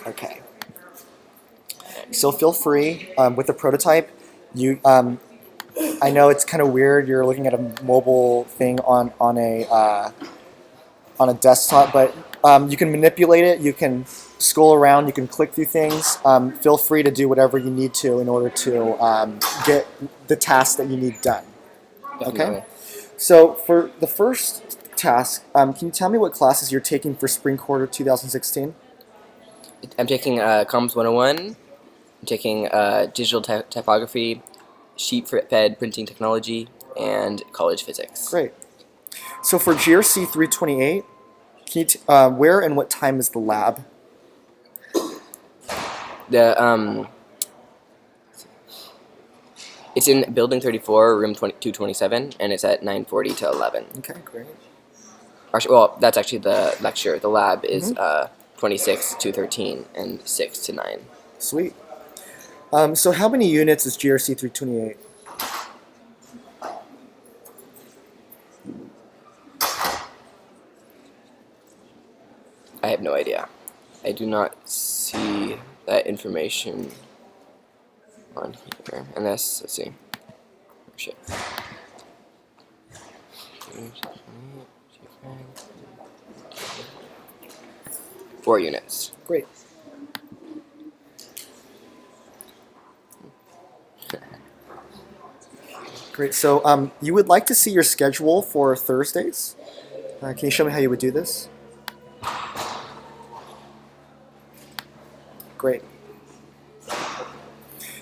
Okay. So feel free with the prototype. You, I know it's kind of weird. You're looking at a mobile thing on a desktop, but you can manipulate it. You can scroll around. You can click through things. Feel free to do whatever you need to in order to get the task that you need done. Definitely. Okay. So for the first task, can you tell me what classes you're taking for spring quarter 2016? I'm taking Comms 101. I'm taking digital typography, sheet-fed printing technology, and college physics. Great. So for GRC 328, can you where and what time is the lab? The it's in building 34, room 227, and it's at 9:40 to 11. Okay, great. Actually, well, that's actually the lecture. The lab is Mm-hmm. 26 to 13 and 6 to 9. Sweet. So how many units is GRC 328? I have no idea. I do not see that information on here. Unless, let's see. Oh, shit. 4 units. Great. Great. So you would like to see your schedule for Thursdays? Can you show me how you would do this? Great.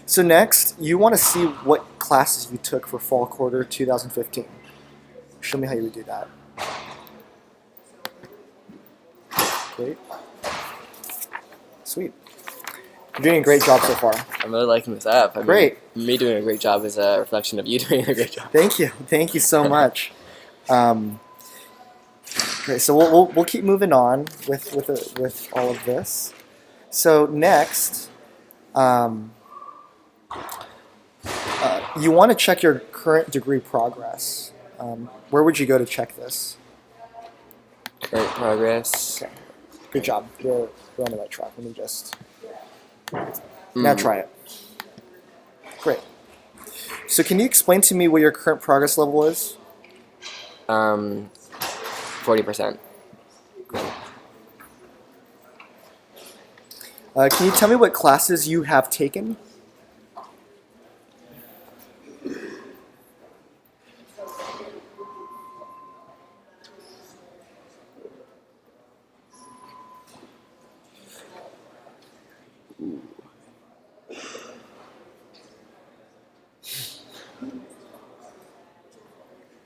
So next, you want to see what classes you took for fall quarter 2015. Show me how you would do that. Great. Sweet. You're doing a great job so far. I'm really liking this app. Great. Me doing a great job is a reflection of you doing a great job. Thank you. Thank you so much. Great. So we'll keep moving on with all of this. So next, you want to check your current degree progress. Where would you go to check this? Current progress. Okay. Good job. You're on the right track. Let me just... Now try it. Great. So can you explain to me what your current progress level is? 40%. Can you tell me what classes you have taken?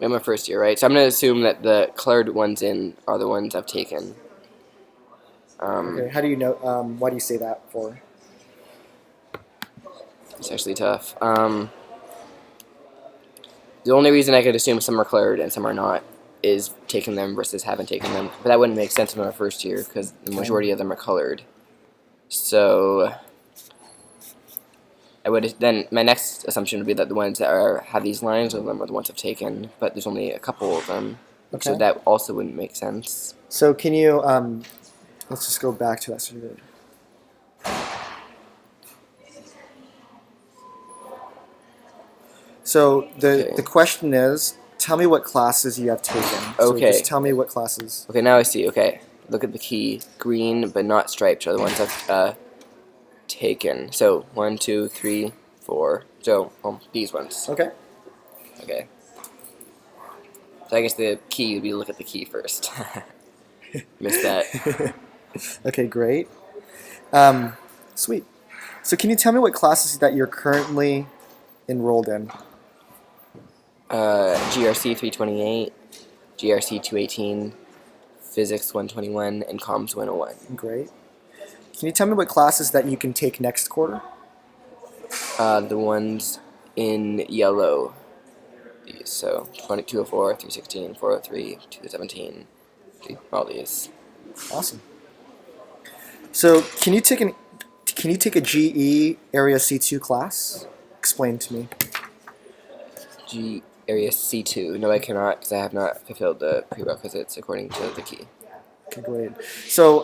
I'm my first year, right? So I'm going to assume that the colored ones in are the ones I've taken. Okay. How do you know? Why do you say that for? It's actually tough. The only reason I could assume some are colored and some are not is taking them versus haven't taken them. But that wouldn't make sense in my first year because the majority of them are colored. So I would then my next assumption would be that the ones that have these lines on them are the ones I've taken, but there's only a couple of them. Okay. So that also wouldn't make sense. So can you? Let's just go back to that. So the question is, tell me what classes you have taken. So Okay. just tell me what classes. Okay, now I see. Okay, look at the key. Green but not striped are the ones I've taken. So 1, 2, 3, 4. So these ones. Okay. Okay. So I guess the key would be to look at the key first. Missed that. Okay, great. Sweet. So can you tell me what classes that you're currently enrolled in? GRC 328, GRC 218, Physics 121, and Comms 101. Great. Can you tell me what classes that you can take next quarter? The ones in yellow. These, so 204, 316, 403, 217, all these. Awesome. So can you take a GE Area C2 class? Explain to me. G area C2. No, I cannot because I have not fulfilled the prerequisites according to the key. Okay, great. So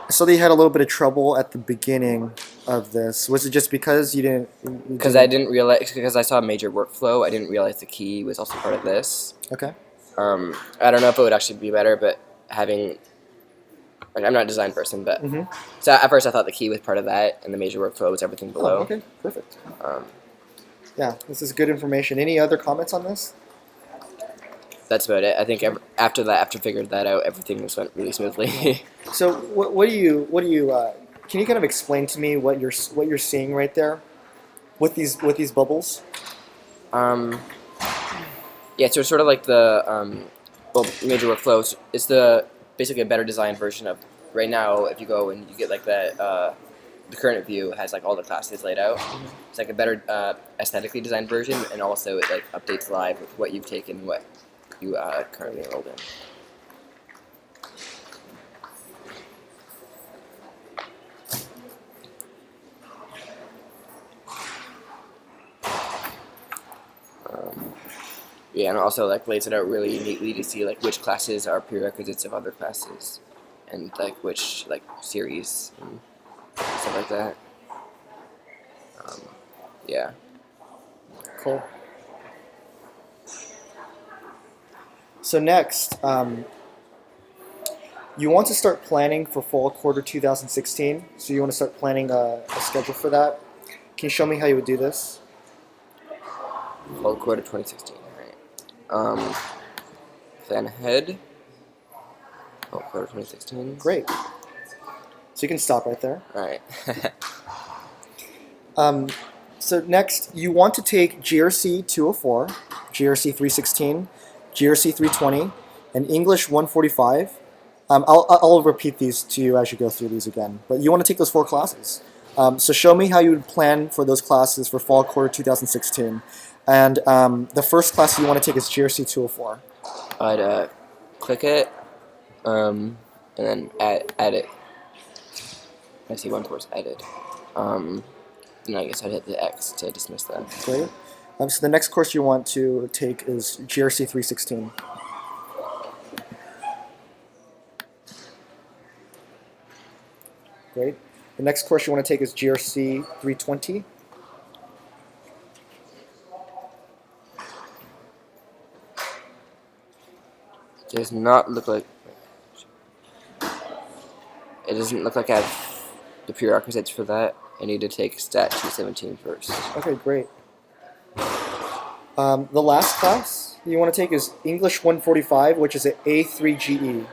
So they had a little bit of trouble at the beginning of this. Was it just because Because I didn't realize, because I saw major workflow, I didn't realize the key was also part of this. Okay. I don't know if it would actually be better, but having, like, I'm not a design person, but Mm-hmm. so at first I thought the key was part of that, and the major workflow was everything Oh, below. okay. Perfect. Um, Yeah, this is good information. Any other comments on this? that's about it. I think after that, after figured that out, everything just went really smoothly. So what do you can you kind of explain to me what you're seeing right there with these bubbles? um, yeah, so it's sort of like the well, major workflows. It's the basically a better designed version of right now. If you go and you get like that, the current view has like all the classes laid out. It's like a better aesthetically designed version, and also it like updates live with what you've taken, what you currently enrolled in. Yeah, and also like lays it out really neatly to see like which classes are prerequisites of other classes, and like which like series and stuff like that. Yeah. Cool. So next, you want to start planning for fall quarter 2016. So you want to start planning a schedule for that. Can you show me how you would do this? Fall quarter 2016. Right. Plan ahead. Fall quarter 2016. Great. So you can stop right there. All right. So next, you want to take GRC 204, GRC 316, GRC 320, and English 145. I'll repeat these to you as you go through these again. But you want to take those 4 classes. So show me how you would plan for those classes for fall quarter 2016. And the first class you want to take is GRC 204. I'd click it, and then add it. I see one course added. And I guess I'd hit the X to dismiss that. Great. So the next course you want to take is GRC 316. Great. The next course you want to take is GRC 320. Does not look like. It doesn't look like I have the prerequisites for that. I need to take Stat 217 first. Okay, great. The last class you want to take is English 145, which is at A3GE.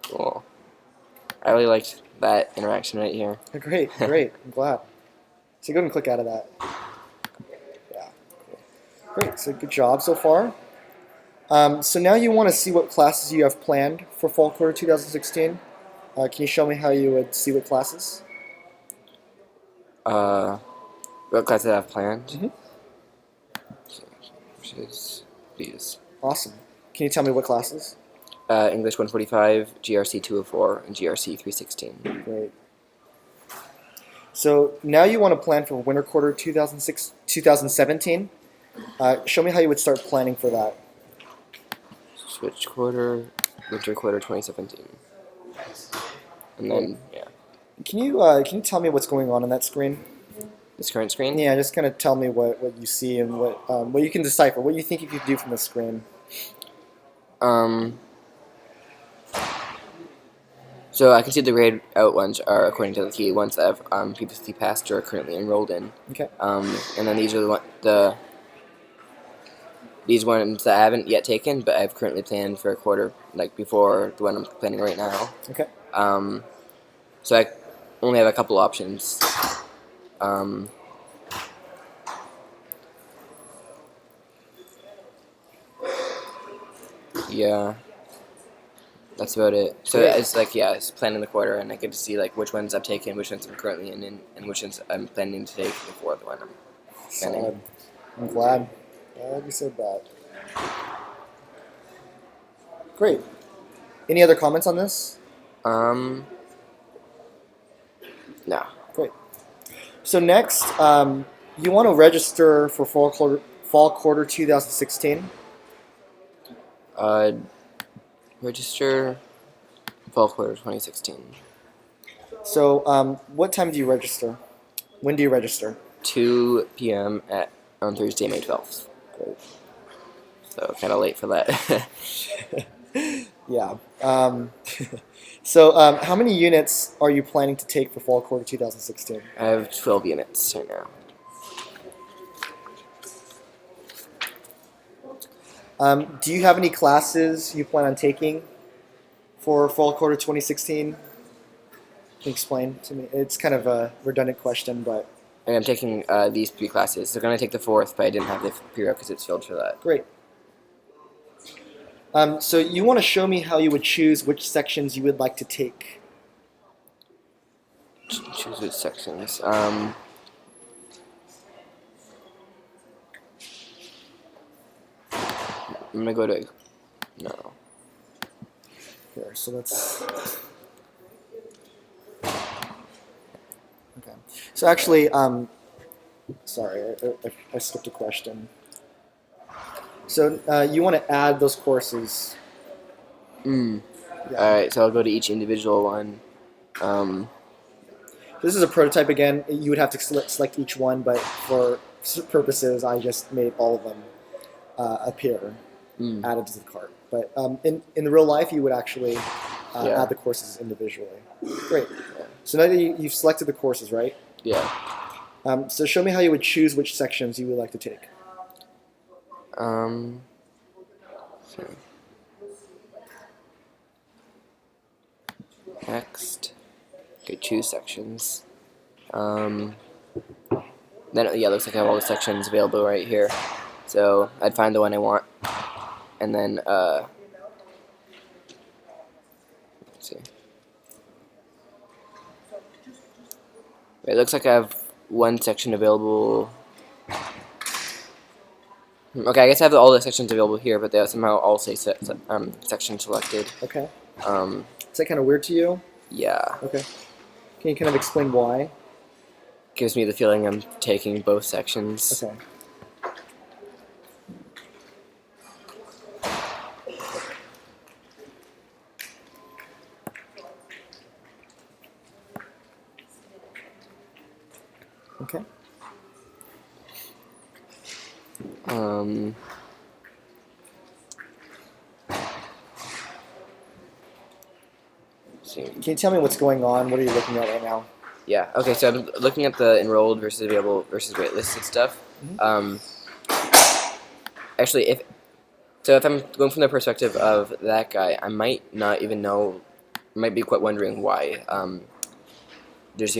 Cool. I really liked that interaction right here. Great, great. I'm glad. So go ahead and click out of that. Yeah. Great. So good job so far. So now you want to see what classes you have planned for fall quarter 2016. Can you show me how you would see what classes? What classes I have planned? Mhm. Which is these. Awesome. Can you tell me what classes? English 145, GRC 204, and GRC 316. Great. So now you want to plan for winter quarter 2017. Show me how you would start planning for that. Switch quarter, winter quarter 2017. And then, yeah. Can you tell me what's going on that screen? This current screen? Yeah, just kind of tell me what you see and what you can decipher, what you think you could do from the screen. So I can see the grayed out ones are according to the key ones that I've previously passed or are currently enrolled in. Okay. And then these are these ones that I haven't yet taken, but I've currently planned for a quarter, like before the one I'm planning right now. Okay. So I only have a couple options. Yeah. That's about it. So Great. it's like, yeah, it's planning the quarter, and I get to see like which ones I've taken, which ones I'm currently in, and which ones I'm planning to take before the one I'm planning. Solid. I'm glad. Glad you said that. Great. Any other comments on this? No. Great. So next, you want to register for fall quarter 2016. Uh, register fall quarter 2016. So, what time do you register? When do you register? 2 p.m. on Thursday, May 12th. So kind of late for that. Yeah. So, how many units are you planning to take for fall quarter 2016? I have 12 units right now. Do you have any classes you plan on taking for fall quarter 2016? Can you explain to me? It's kind of a redundant question, but And I'm taking these 3 classes. They're going to take the 4th, but I didn't have the prerequisites filled for that. great. So you want to show me how you would choose which sections you would like to take. Choose which sections. I'm going to go to... No. Here, so let's... Okay. So actually, sorry, I skipped a question. So you want to add those courses. Yeah. Alright, so I'll go to each individual one. This is a prototype again. You would have to select each one, but for purposes, I just made all of them appear added to the cart. But in the real life, you would actually add the courses individually. Great. Yeah. So now that you've selected the courses, right? Yeah. So show me how you would choose which sections you would like to take. Okay. Next. Okay, choose sections. Then, yeah, it looks like I have all the sections available right here. So I'd find the one I want. And then, let's see. It looks like I have one section available. Okay, I guess I have all the sections available here, but they somehow all say section selected. Okay. Um, Is that kind of weird to you? yeah. Okay. Can you kind of explain why? Gives me the feeling I'm taking both sections. Okay. Okay. See. Can you tell me what's going on? What are you looking at right now? Yeah. Okay. So I'm looking at the enrolled versus available versus waitlisted stuff. Actually, if I'm going from the perspective of that guy, I might not even know. Might be quite wondering why there's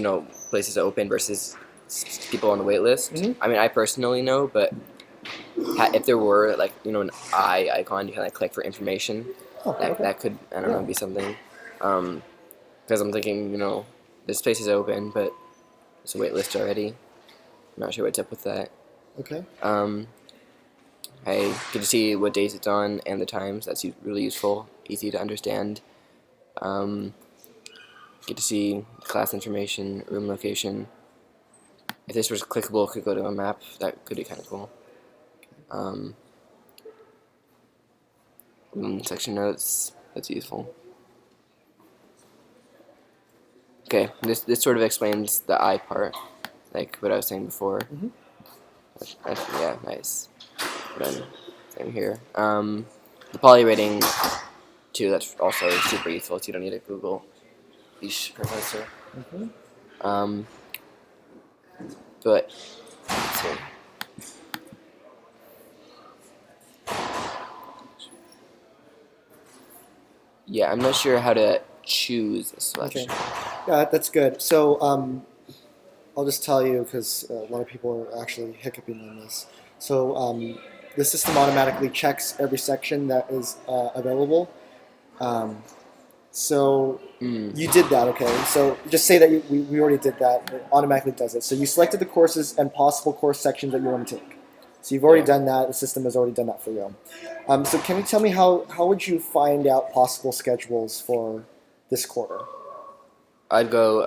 places open versus people on the wait list. I mean, I personally know, but if there were an eye icon, you can click for information. That could I don't know be something. Because I'm thinking this place is open, but it's a wait list already. I'm not sure what's up with that. Okay. I get to see what days it's on and the times. That's really useful, easy to understand. Get to see class information, room location. If this was clickable, it could go to a map. That could be kind of cool. Section notes. That's useful. Okay, this sort of explains the I part, like what I was saying before. Yeah, nice. Then same here. The poly rating too. That's also super useful. So you don't need to Google each professor. But let's see. Yeah, I'm not sure how to choose a selection. Okay. Yeah, that's good. So I'll just tell you because a lot of people are actually hiccuping on this. So the system automatically checks every section that is available. So you did that, okay? So just say that we already did that. It automatically does it. So you selected the courses and possible course sections that you want to take. So you've already done that. The system has already done that for you. So can you tell me how would you find out possible schedules for this quarter? I'd go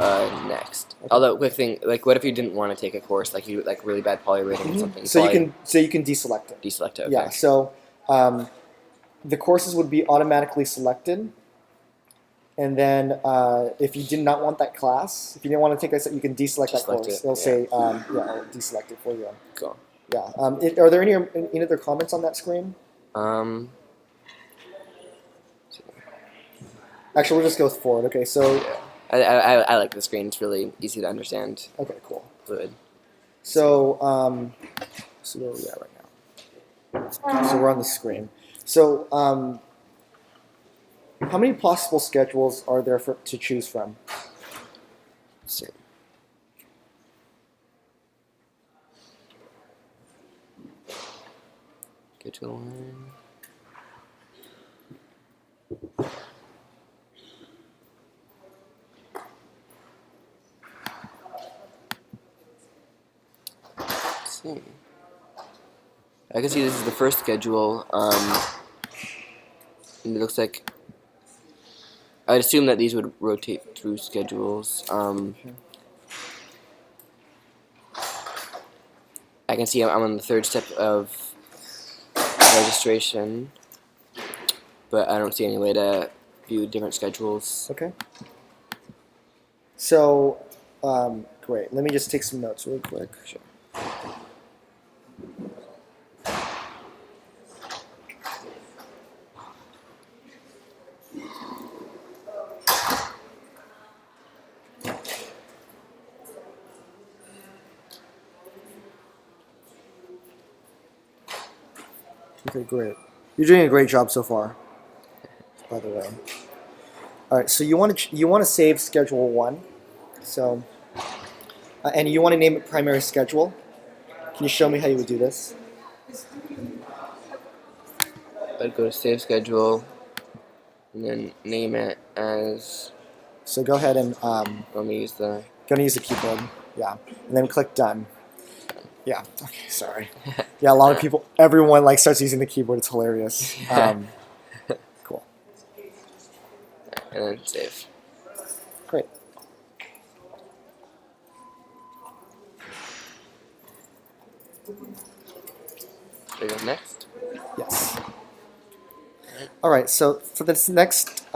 next. Okay. Although, quick thing, like, what if you didn't want to take a course, like you like really bad poly rating or something? So you can deselect it. Deselect it. Okay. Yeah. So the courses would be automatically selected, and then if you did not want that class, if you didn't want to take that, you can deselect that Deselect course. it, It'll yeah. say I'll deselect it for you. Cool. Yeah. Are there any other comments on that screen? Actually, we'll just go forward. Okay. So I like the screen. It's really easy to understand. okay, cool. Fluid. So so where are we at right now? So we're on the screen. So how many possible schedules are there to choose from? Let's see. Go to one. Let's see. I can see this is the first schedule. And it looks like I'd assume that these would rotate through schedules. I can see I'm on the third step of registration, but I don't see any way to view different schedules. Okay. So great. Let me just take some notes really quick. Sure. Okay, great. You're doing a great job so far, by the way. All right, so you want to save schedule 1, so and you want to name it primary schedule. Can you show me how you would do this? I'd go to save schedule and then name it as. So go ahead and Let me use the. gonna use the keyboard, yeah, and then click done. Yeah. Okay. Sorry. Yeah, a lot of people, everyone like starts using the keyboard. It's hilarious. Cool. And then save. Great. There you go. Next. Yes. All right. So for this next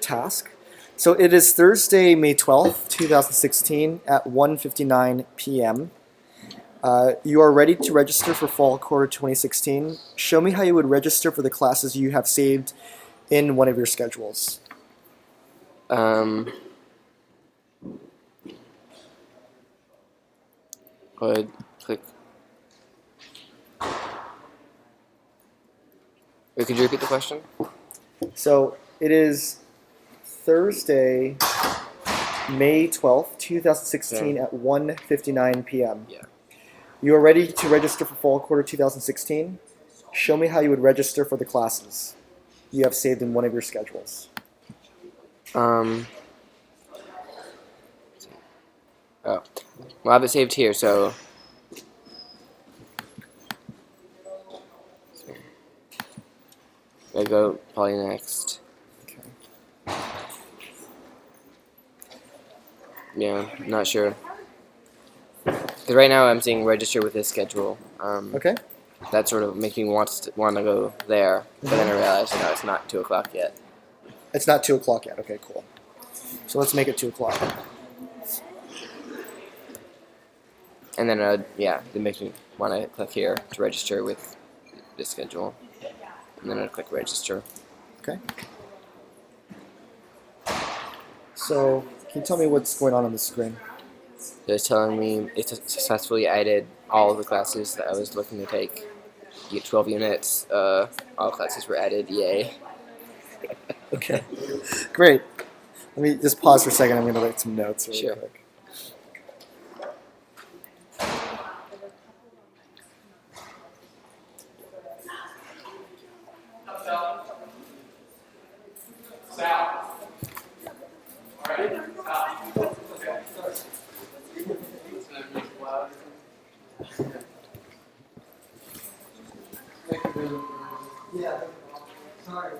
task, so it is Thursday, May 12th, 2016 at 1:59 p.m. You are ready to register for fall quarter 2016. Show me how you would register for the classes you have saved in one of your schedules. Go ahead, click. Wait, could you repeat the question? So it is Thursday, May 12th, 2016 Okay. at 1:59 p.m. Yeah. You are ready to register for fall quarter 2016. Show me how you would register for the classes you have saved in one of your schedules. Oh. Well, I have it saved here, so. I go probably next. Okay. Yeah, not sure. Because right now I'm seeing register with this schedule. Okay. That sort of makes me want to go there, but then I realized, it's not 2 o'clock yet. It's not 2 o'clock yet. Okay, cool. So let's make it 2 o'clock. And then, it makes me want to click here to register with this schedule. And then I'd click register. Okay. So can you tell me what's going on the screen? It's telling me it's successfully added all of the classes that I was looking to take. You get 12 units. All classes were added. Yay. Okay. Great. Let me just pause for a second. I'm going to write some notes really Sure. quick. Yeah. Sorry.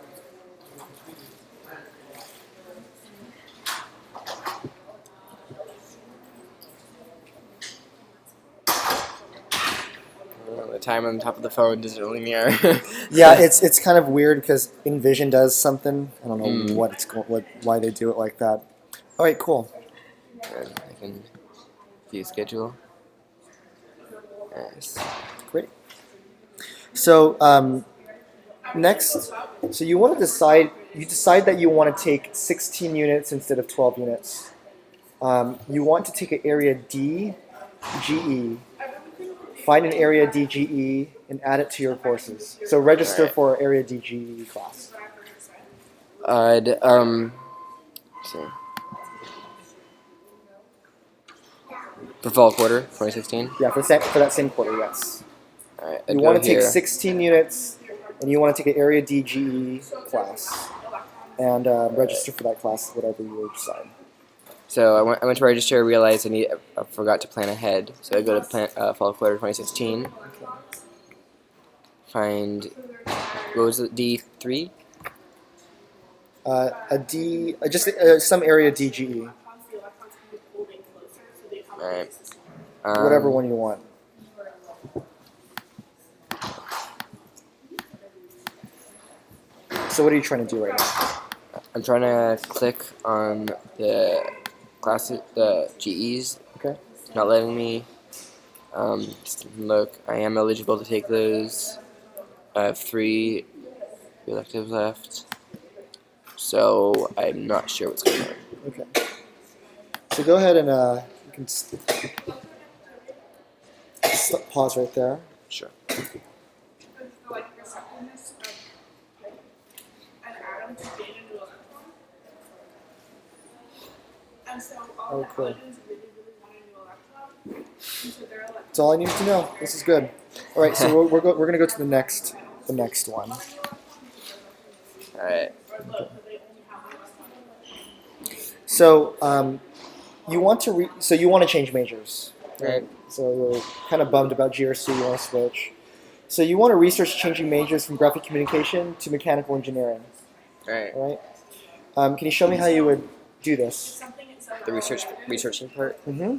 time on top of the phone doesn't really matter. Yeah, it's kind of weird because Envision does something. I don't know Mm. why they do it like that. All right, cool. And I can view schedule. Yes. Great. So next, so you decide that you want to take 16 units instead of 12 units. You want to take an area D, GE, find an area DGE, and add it to your courses. So register Alright. for area DGE class. I'd see. For fall quarter 2016. Yeah, for that same quarter, yes. Alright, You I'd want go to take here. 16 units, and you want to take an area DGE class, and register for that class, whatever you decide. So I went to register, realized I forgot to plan ahead. So I go to fall quarter 2016. Find, what was it, D3? Just some area DGE, Alright. whatever one you want. So what are you trying to do right now? I'm trying to click on the classes, the GEs. Okay. It's not letting me. Look, I am eligible to take those. I have 3 electives left. So I'm not sure what's going on. Okay. So go ahead and you can pause right there. Sure. Oh, cool. That's all I needed to know. This is good. All right, so we're going to go to the next one. Alright. So you want to change majors, right? Right. So you're kind of bummed about GRC. You want to switch. So you want to research changing majors from graphic communication to mechanical engineering. Alright. All right. Can you show me how you would do this? The researching part. Mm-hmm.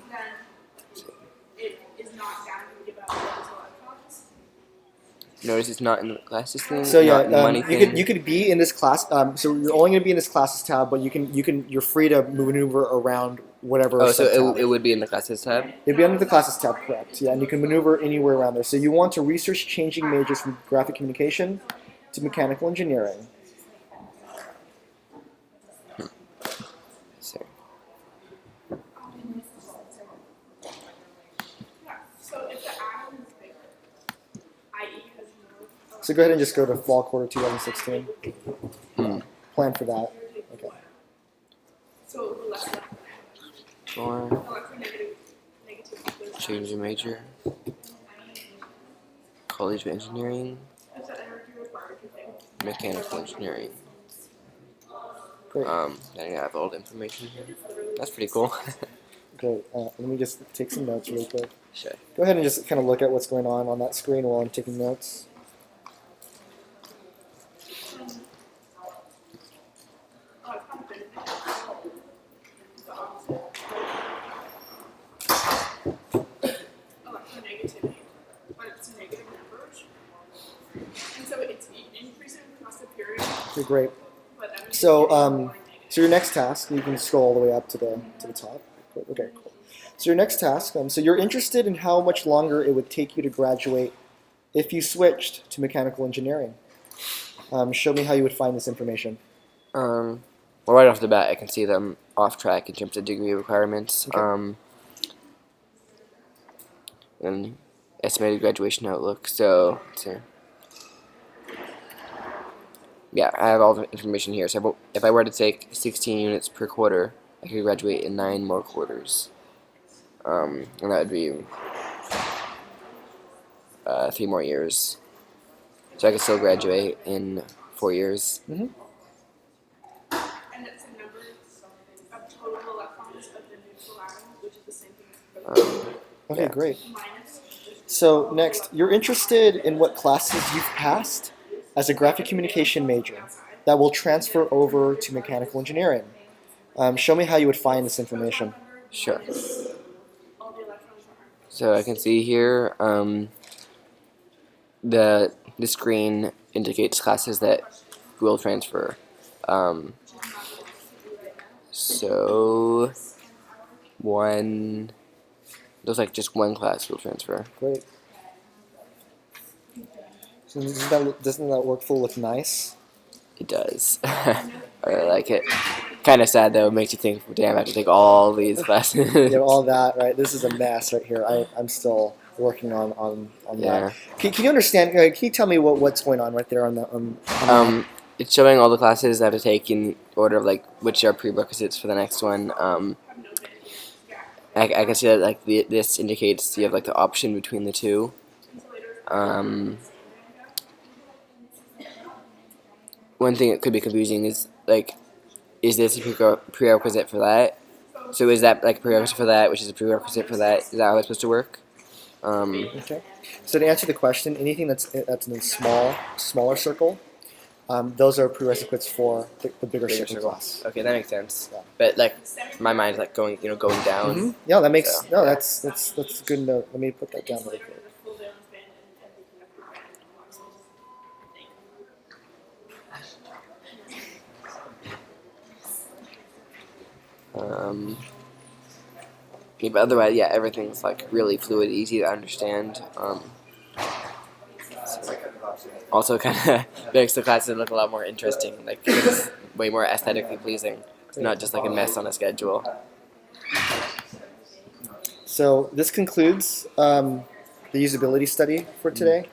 Notice it's not in the classes thing. So yeah, not in the money thing. you could be in this class. So you're only going to be in this classes tab, but you're free to maneuver around whatever. Oh, so subtab. it would be in the classes tab. It'd be under the classes tab, correct? Yeah, and you can maneuver anywhere around there. So you want to research changing majors from graphic communication to mechanical engineering. So, So go ahead and just go to fall quarter 2016. Plan for that. Okay. or change your major. College of Engineering. Mechanical Engineering. Great. Then I have all the information here. That's pretty cool. Great. Let me just take some notes really quick. Sure. Go ahead and just kind of look at what's going on that screen while I'm taking notes. Okay, great. So, so your next task, you can scroll all the way up to the top. Okay, cool. So your next task, so you're interested in how much longer it would take you to graduate if you switched to mechanical engineering. Show me how you would find this information. Well, right off the bat, I can see them off track in terms of degree requirements. Okay. And estimated graduation outlook. So, yeah, I have all the information here. So if I were to take 16 units per quarter, I could graduate in 9 more quarters. And that would be 3 more years. So I could still graduate in 4 years. Mm-hmm. Okay, Yeah. great. So next, you're interested in what classes you've passed as a graphic communication major that will transfer over to mechanical engineering. Show me how you would find this information. Sure. So I can see here, the screen indicates classes that will transfer. Um, so one, looks like just one class will transfer. Great. So doesn't that workflow look nice? It does. I really like it. Kind of sad though. It makes you think, damn, I have to take all these classes. You have all that, right? This is a mess right here. I'm still working on Yeah. that. Can you understand? Can you tell me what's going on right there on the It's showing all the classes I have to take in order of like which are prerequisites for the next one. I can see that like this indicates you have like the option between the two. One thing that could be confusing is like, is this a prerequisite for that? So is that like a prerequisite for that, which is a prerequisite for that? Is that how it's supposed to work? Okay. So to answer the question, anything that's in a smaller circle, those are prerequisites for the bigger circle class. Okay, that makes sense. Yeah. But like, my mind is like going down. Mm-hmm. Yeah, that makes So, yeah. that's a good note. Let me put that down really quick. Yeah, but otherwise, yeah, everything's like really fluid, easy to understand. Also, kind of makes the classes look a lot more interesting. Like it's way more aesthetically pleasing. It's not just like a mess on a schedule. So this concludes the usability study for today.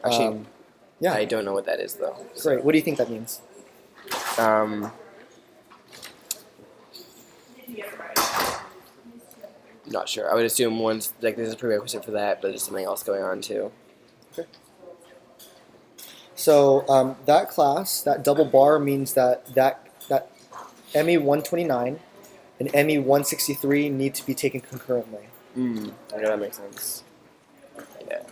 Actually, Yeah, I don't know what that is though. great. What do you think that means? Not sure. I would assume one's like there's a prerequisite for that, but there's something else going on too. Okay. So that class, that double bar means that ME 129 and ME 163 need to be taken concurrently. Okay, that makes sense. Yeah.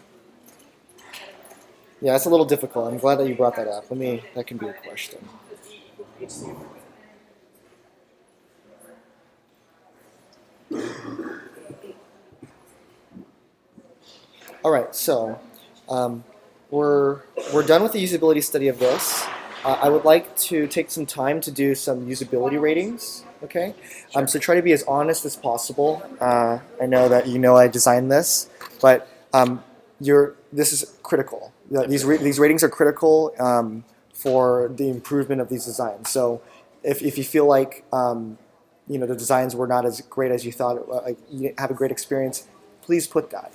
Yeah, it's a little difficult. I'm glad that you brought that up. That can be a question. All right, so we're done with the usability study of this. I would like to take some time to do some usability ratings. Okay, so try to be as honest as possible. I know that I designed this, but this is critical. These ratings are critical for the improvement of these designs. So if you feel like the designs were not as great as you thought, you have a great experience, please put that.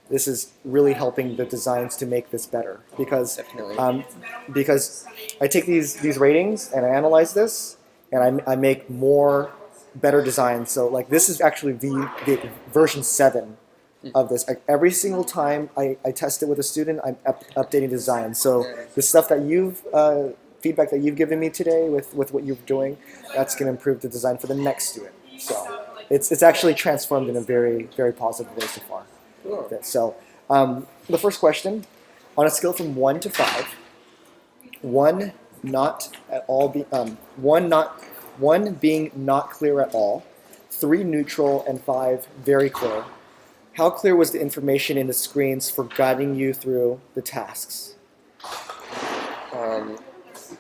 This is really helping the designs to make this better because I take these ratings and I analyze this and I make better designs. So like this is actually the version 7 of this. Like every single time I test it with a student, I'm updating design. So the stuff that feedback that you've given me today with what you're doing, that's going to improve the design for the next student. So it's actually transformed in a very, very positive way so far. Cool. Okay, so the first question, on a scale from 1 to 5, 1 not at all, one being not clear at all, 3 neutral, and 5 very clear. How clear was the information in the screens for guiding you through the tasks?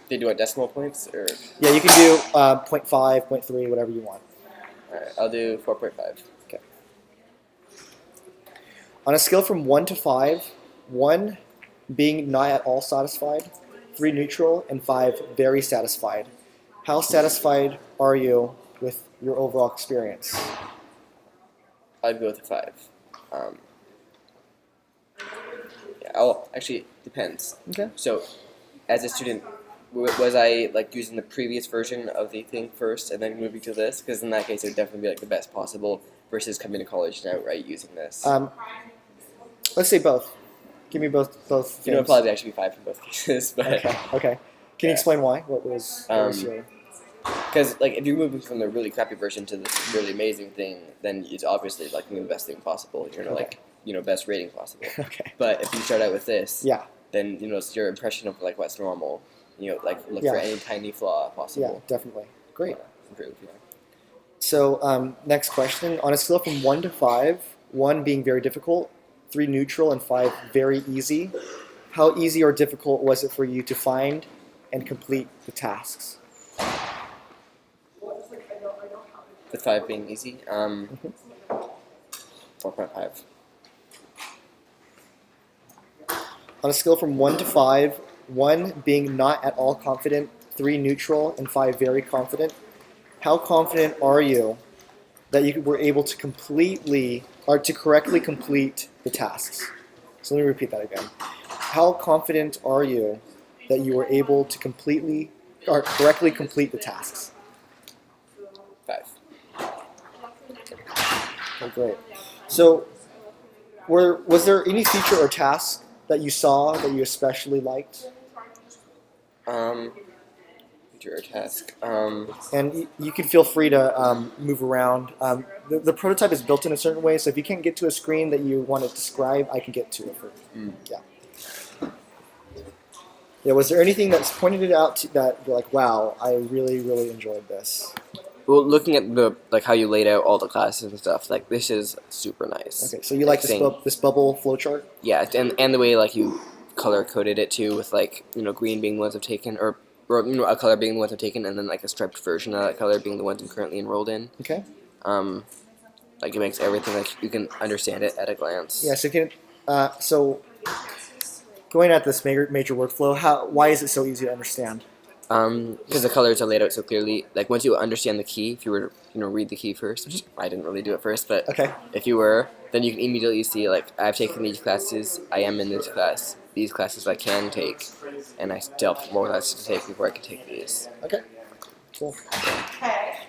They do what, decimal points or? Yeah, you can do 0.5, 0.3, whatever you want. All right, I'll do 4.5. Okay. On a scale from 1 to 5, 1 being not at all satisfied, 3 neutral, and 5 very satisfied. How satisfied are you with your overall experience? I'd go with a 5. Actually, depends. Okay. So, as a student, was I like using the previous version of the thing first and then moving to this? Because in that case, it would definitely be like the best possible versus coming to college and outright using this. Let's say both. Give me both things. It'd probably actually be 5 in both cases. But Okay. Can you explain why? What was your... Because like if you're moving from the really crappy version to this really amazing thing, then it's obviously like the best thing possible. Best rating possible. Okay. But if you start out with this, Yeah. then it's your impression of like what's normal. Look for any tiny flaw possible. Yeah, definitely. Great. Improve. Yeah. So next question. On a scale from 1 to 5, 1 being very difficult, 3 neutral, and 5 very easy, how easy or difficult was it for you to find and complete the tasks? With 5 being easy. 4.5. On a scale from 1 to 5, 1 being not at all confident, 3 neutral, and 5 very confident, how confident are you that you were able to correctly complete the tasks? So let me repeat that again. How confident are you that you were able to correctly complete the tasks? 5. Okay, great. So, was there any feature or task that you saw that you especially liked? Feature or task. And you can feel free to move around. The prototype is built in a certain way, so if you can't get to a screen that you want to describe, I can get to it for you. Yeah. Yeah. Was there anything that's pointed it out that you're like, wow, I really, really enjoyed this? Well, looking at how you laid out all the classes and stuff, like this is super nice. Okay, so you like saying, this bubble flowchart? Yeah, and the way you color coded it too, with green being the ones I've taken, or a color being the ones I've taken, and then a striped version of that color being the ones I'm currently enrolled in. Okay. It makes everything you can understand it at a glance. Yeah. So going at this major workflow, why is it so easy to understand? Because the colors are laid out so clearly. Like once you understand the key, if you were to read the key first, which I didn't really do it first, but Okay. if you were, then you can immediately see I've taken these classes, I am in this class, these classes I can take, and I still have more classes to take before I can take these. Okay. Cool.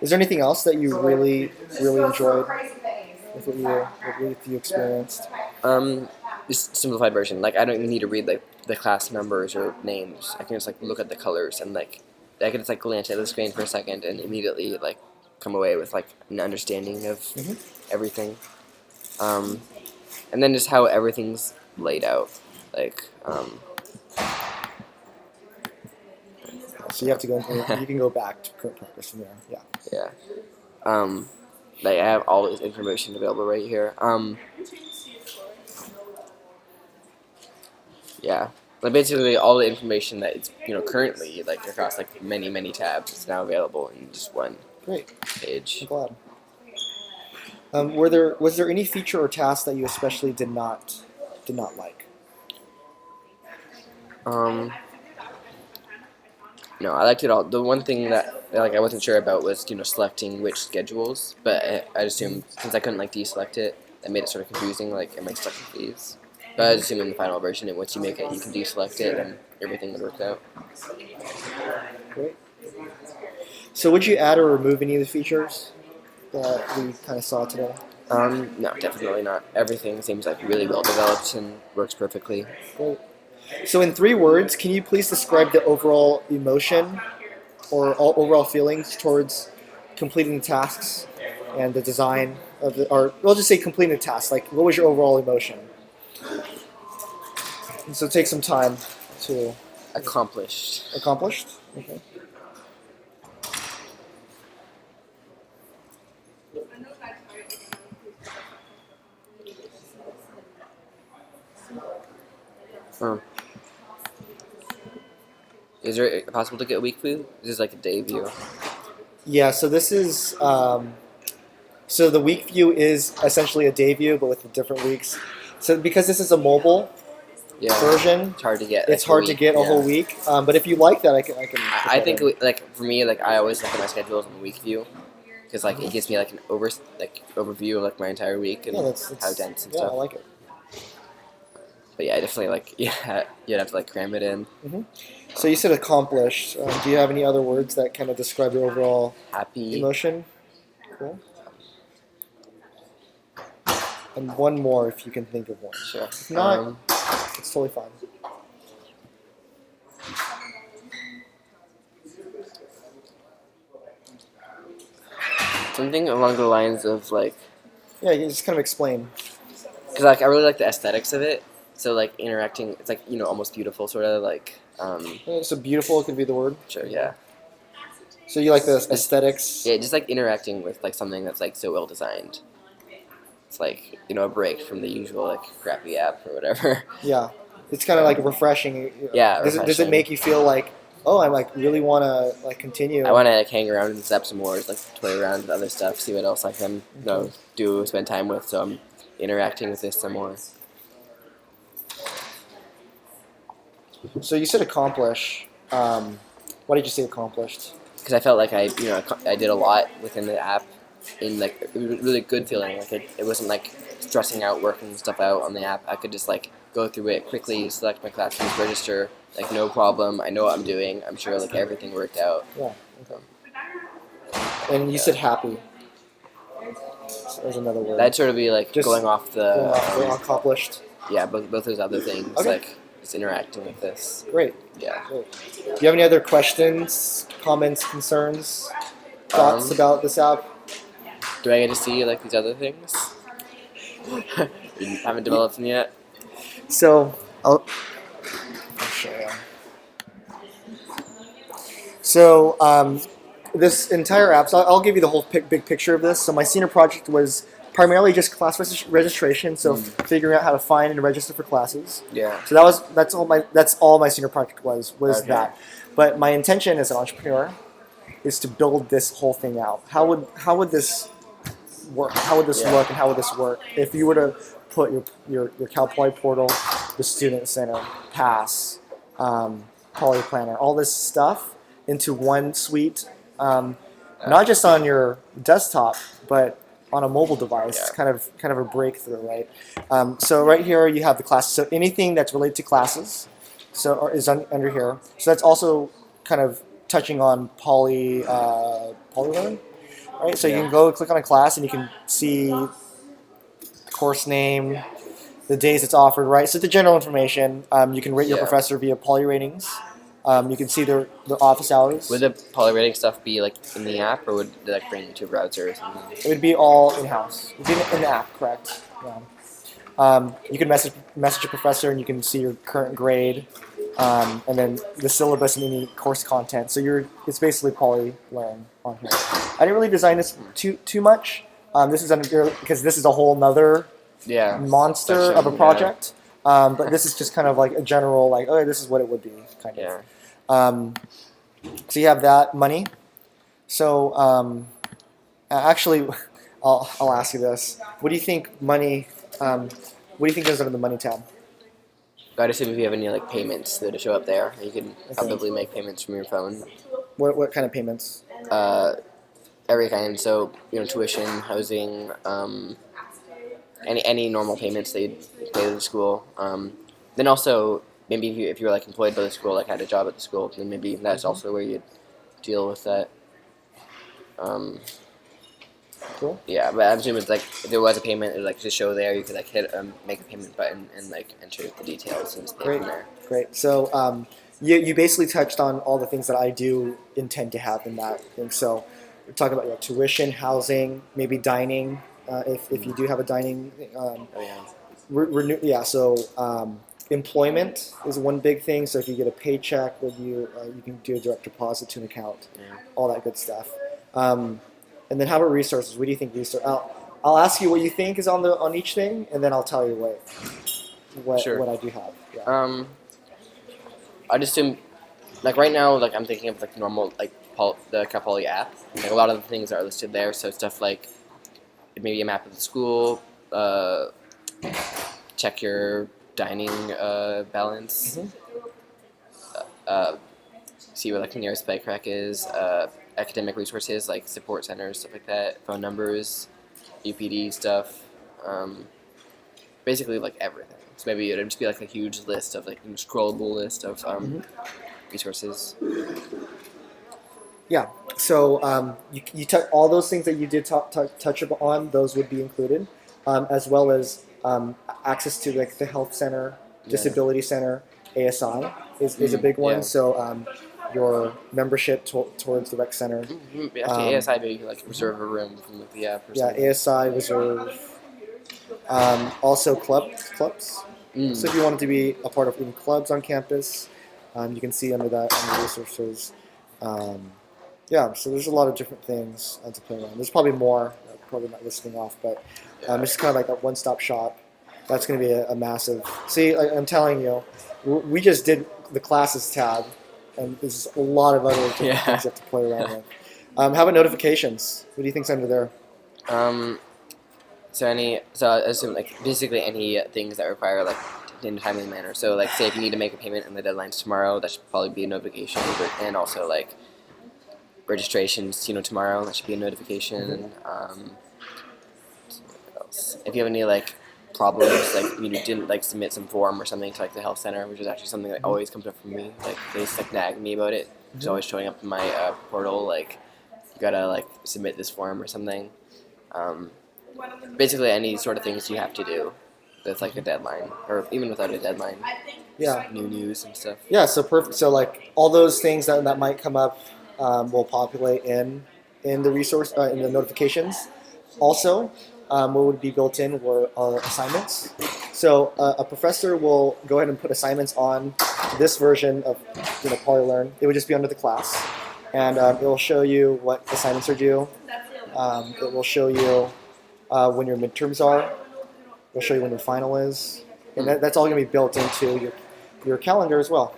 Is there anything else that you really, really enjoyed with what you experienced? This simplified version. I don't even need to read the class numbers or names. I can just look at the colors and I can just glance at the screen for a second and immediately come away with an understanding of everything. And then just how everything's laid out. So you have to go into you can go back to current progress from there. Yeah. Yeah. I have all this information available right here. Yeah. Basically all the information that it's currently across many tabs is now available in just one page. I'm glad. Was there any feature or task that you especially did not like? No, I liked it all. The one thing that I wasn't sure about was selecting which schedules, but I'd assume since I couldn't deselect it, that made it sort of confusing. Am I stuck with these? But I assume in the final version, once you make it, you can deselect it, and everything would work out. Great. So would you add or remove any of the features that we kind of saw today? No, definitely not. Everything seems really well developed and works perfectly. Great. So in 3 words, can you please describe the overall emotion or overall feelings towards completing the tasks and the design of or we'll just say completing the task. What was your overall emotion? And so take some time to Accomplished. Accomplished? Okay. Is it possible to get a week view? This is a day view. Yeah, so this is so the week view is essentially a day view, but with the different weeks. So because this is a mobile version, it's hard to get. It's hard to get a whole week. But if you like that, I can. I think for me, I always look at my schedules on the week view because it gives me an overview of my entire week and how dense and stuff. Yeah, I like it. But yeah, definitely you'd have to cram it in. Mm-hmm. So you said accomplished. Do you have any other words that kind of describe your overall happy emotion? Cool. And one more if you can think of one. Sure. If not, it's totally fine. Something along the lines of Yeah, you just kind of explain. Because I really like the aesthetics of it. So interacting, it's almost beautiful, sort of So beautiful could be the word. Sure, yeah. So you like the aesthetics? Yeah, just interacting with something that's so well designed. It's a break from the usual crappy app or whatever. Yeah. It's kind of like refreshing. Yeah, Does it refreshing. make you feel like, oh, I like really want to like continue? I want to like hang around and step some more, like play around with other stuff, see what else I can do, spend time with. So I'm interacting with this some more. So you said accomplish. Why did you say accomplished? Because I felt like I did a lot within the app, in like it was a really good feeling. Like it wasn't like stressing out, working stuff out on the app. I could just like go through it quickly, select my classes, register, like no problem. I know what I'm doing. I'm sure like everything worked out. Yeah. Okay. And you said happy. So there's another word. That'd sort of be like Just going off going the off the accomplished. yeah, both those other things, Okay. like just interacting with this. Great. Yeah. Great. Do you have any other questions, comments, concerns, thoughts about this app? Do I get to see like these other things? You haven't developed them yet. So I'll show you. So this entire app, so I'll give you the whole big picture of this. So my senior project was primarily just class registration, so figuring out how to find and register for classes. Yeah. So that's all my senior project was Okay. that. But my intention as an entrepreneur is to build this whole thing out. How would this work? How would this look, and how would this work if you were to put your Cal Poly portal, the student center, pass, Poly Planner, all this stuff into one suite, not just on your desktop, but on a mobile device. It's kind of a breakthrough, right? So right here you have the classes. So anything that's related to classes, is under here. So that's also kind of touching on Polylearn, right? So you can go click on a class and you can see course name, the days it's offered, right? So the general information. You can rate your professor via Poly ratings. You can see their office hours. Would the poly rating stuff be like in the app, or would they like bring it to a browser or something? It would be all in-house. It would be in the app, correct? Yeah. You can message a professor and you can see your current grade, and then the syllabus and any course content. So it's basically Polylearn on here. I didn't really design this too much. This is because this is a whole nother monster section, of a project. But this is just kind of like a general, like, oh, this is what it would be, kind of. So you have that money. So actually, I'll ask you this: what do you think money? What do you think goes under the money tab? I'd assume if you have any like payments that show up there, you can probably make payments from your phone. What kind of payments? Every kind. So tuition, housing, any normal payments that you'd pay to the school. Then also maybe if you were like employed by the school, like had a job at the school, then maybe that's also where you'd deal with that. Cool. Yeah, but I'm assuming it's like if there was a payment, it would like just show there. You could like hit make a payment button and like enter the details and just pay from there. Great. So you basically touched on all the things that I do intend to have in that thing. So we're talking about tuition, housing, maybe dining, if you do have a dining. So employment is one big thing. So if you get a paycheck, you can do a direct deposit to an account, all that good stuff. And then how about resources? What do you think I'll ask you what you think is on each thing, and then I'll tell you what I do have. Yeah. I'd assume, like right now, like I'm thinking of like normal like the Cal Poly app. Like a lot of the things are listed there. So stuff like maybe a map of the school, check your dining balance, see where like the nearest bike rack is, academic resources like support centers, stuff like that, phone numbers, UPD stuff, basically like everything. So maybe it'd just be like a huge list of like a scrollable list of resources. Yeah. So you all those things that you did touch on, those would be included, as well as access to like the health center, disability center, ASI is a big one. So your membership towards the rec center. Actually, ASI maybe you can like reserve a room from like, the app or something. ASI reserve. Also clubs. So if you wanted to be a part of any clubs on campus, you can see under resources. So there's a lot of different things to play around. There's probably more, probably not listing off, but it's kind of like that one-stop shop. That's going to be a massive. See, I'm telling you, we just did the classes tab, and there's a lot of other different things you have to play around with. How about notifications? What do you think's under there? So I assume like basically any things that require like in a timely manner. So like say if you need to make a payment and the deadline's tomorrow, that should probably be a notification. And also like registrations, tomorrow, that should be a notification. What else? If you have any like problems, like you didn't like submit some form or something to like the health center, which is actually something that always comes up for me. Like they just like nag me about it. It's always showing up in my portal. Like you gotta like submit this form or something. Basically, any sort of things you have to do with like a deadline, or even without a deadline. Yeah. New news and stuff. Yeah. So perfect. So like all those things that might come up will populate in the resource in the notifications. Also, what would be built in are assignments. So a professor will go ahead and put assignments on this version of PolyLearn. It would just be under the class, and it will show you what assignments are due. It will show you when your midterms are. It'll show you when your final is, and that's all going to be built into your calendar as well.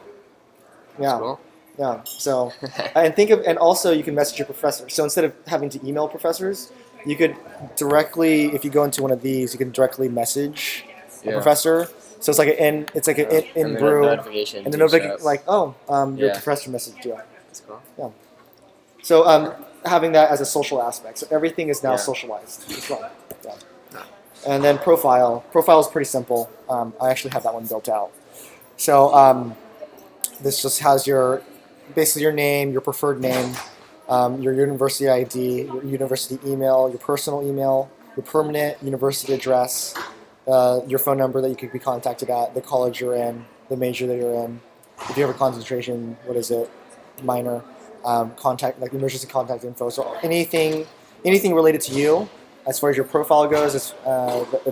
Yeah. Cool. Yeah. So, and also you can message your professor. So instead of having to email professors, you could directly, if you go into one of these, you can directly message a professor. So it's like an in brew notification. And the notification like, your professor messaged you. That's cool. Yeah. So having that as a social aspect. So everything is now socialized as well. Yeah. And then profile. Profile is pretty simple. I actually have that one built out. So this just has basically your name, your preferred name, your university ID, your university email, your personal email, your permanent university address, your phone number that you could be contacted at, the college you're in, the major that you're in. If you have a concentration, what is it? Minor. Contact, like emergency contact info. So anything related to you, as far as your profile goes, it's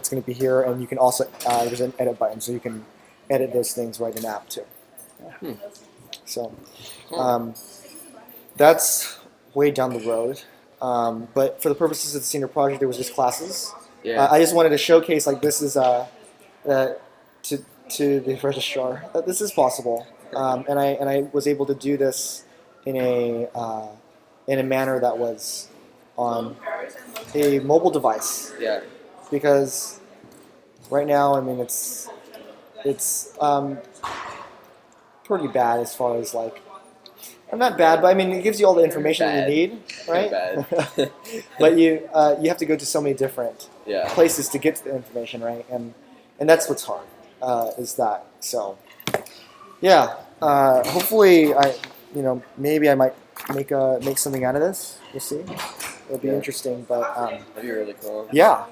going to be here, and you can also there's an edit button, so you can edit those things right in the app too. Yeah. So that's way down the road, but for the purposes of the senior project, there was just classes. I just wanted to showcase like this is to the registrar that this is possible, and I was able to do this in a manner that was on a mobile device. Yeah. Because right now, I mean, it's pretty bad as far as like, I'm not bad, but I mean, it gives you all the information that you need, right? Bad. But you have to go to so many different places to get to the information, right? And that's what's hard, is that. So, yeah. Hopefully, maybe I might make something out of this. We'll see. It'll be interesting, but that'd be really cool. Yeah.